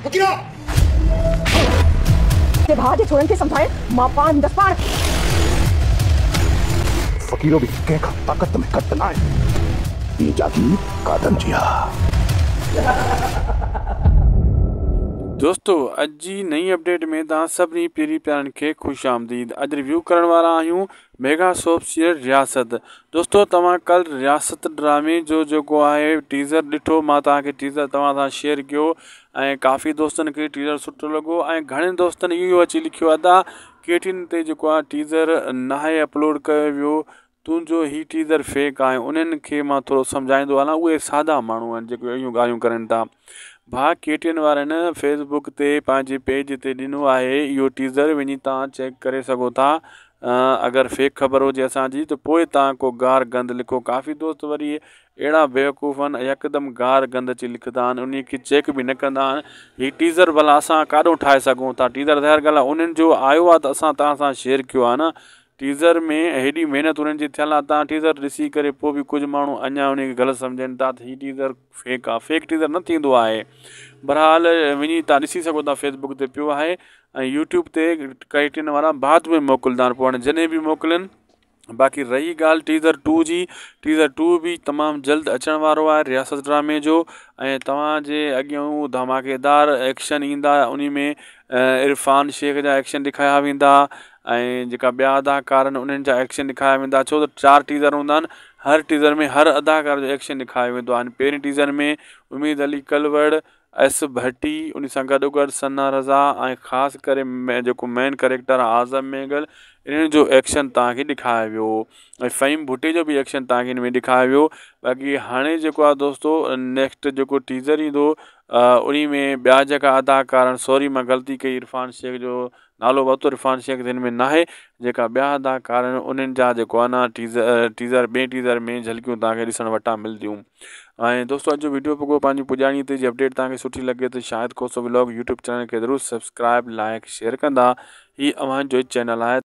के भाजे छोड़न के समझाए मां पान 10 पान फकीरो भी कंहिंखां ताक़त में घटि न आहे। ई जागी कादन जी आहे। दोस्तों अॼु जी नई अपडेट में तव्हां सभिनी पहिरीं प्यारनि खे ख़ुशि आमदीद। अॼु रिव्यू करण वारा आहियूं मेगा सोप सीरियल रियासत। दोस्तों तव्हां कल रियासत ड्रामे जो जेको आहे टीज़र ॾिठो, मां तव्हांखे टीज़र तव्हां सां शेयर कयो ऐं काफ़ी दोस्तनि खे टीज़र सुठो लॻो ऐं घणनि दोस्तनि इहो अची लिखियो आहे त केटीन ते जेको आहे टीज़र नाहे अपलोड कयो वियो, तुंहिंजो ही टीज़र फेक आहे। उन्हनि खे मां थोरो सम्झाईंदो हलां, उहे सादा माण्हू आहिनि जेके इहो ॻाल्हियूं करनि था। भाउ केटीएन वारनि फेसबुक ते पंहिंजे पेज ते ॾिनो आहे इहो टीज़र, वञी तव्हां चेक करे सघो था। अगरि फेक ख़बर हुजे असांजी त पोइ तव्हां को गार गंद लिखो। काफ़ी दोस्त वरी अहिड़ा बेवकूफ़ आहिनि, यकदमि गार गंद अची लिखंदा आहिनि, उन खे चेक बि न कंदा आहिनि। हीअ टीज़र भला असां काॾों ठाहे सघूं था? टीज़र ज़ाहिर ॻाल्हि आहे उन्हनि जो आयो आहे त असां तव्हां सां शेयर कयो आहे न। टीज़र में हेॾी महिनत उन्हनि जी थियल आहे, तव्हां टीज़र ॾिसी करे पोइ बि कुझु माण्हू अञा उन खे ग़लति सम्झनि था त हीअ टीज़र फेक आहे। फेक टीज़र न थींदो आहे। बहरहाल वञी तव्हां ॾिसी सघो था, फेसबुक ते पियो आहे ऐं यूट्यूब ते केटीएन वारा बाद में मोकिलींदा आहिनि, पोइ हाणे जॾहिं बि मोकिलनि। बाक़ी रही ॻाल्हि टीज़र 2 जी, टीज़र 2 बि तमामु जल्द अचण वारो आहे रियासत ड्रामे जो ऐं तव्हांजे अॻियां धमाकेदार एक्शन ईंदा। उन में इरफान शेख जा एक्शन ॾेखारिया वेंदा ऐं जेका ॿिया अदाकार आहिनि उन्हनि जा एक्शन ॾेखारिया वेंदा। छो त 4 टीज़र हूंदा आहिनि, हर टीज़र में हर अदाकार जो एक्शन ॾेखारियो वेंदो आहे। पहिरीं टीज़र में उमेद अली कलवड़, एस भट्टी, उन सां गॾोगॾु सना रज़ा ऐं ख़ासि करे जेको मेन कैरेक्टर आहे आज़म मेगल, इन्हनि जो एक्शन तव्हांखे ॾेखारियो वियो ऐं फ़हीम भुट्टे जो बि एक्शन तव्हांखे हिन में ॾेखारियो वियो। बाक़ी हाणे जेको आहे दोस्तो नेक्स्ट जेको टीज़र ईंदो उन में ॿिया जेका अदाकार आहिनि, सॉरी मां ग़लती कई, इरफान शेख जो नालो वरितो, इरफान शेख हिन में नाहे। जेका ॿिया अदाकार आहिनि उन्हनि जा जेको आहे न टीज़र ॿिए टीज़र में झलकियूं तव्हांखे ॾिसण वटां मिलंदियूं। ऐं दोस्तों अॼु जो वीडियो पोइ पंहिंजी पुॼाणी ते जी अपडेट तव्हांखे सुठी लॻे त शायदि कोसो व्लॉग यूट्यूब चैनल खे ज़रूरु सब्सक्राइब लाइक शेयर कंदा। हीअ अव्हांजो चैनल आहे।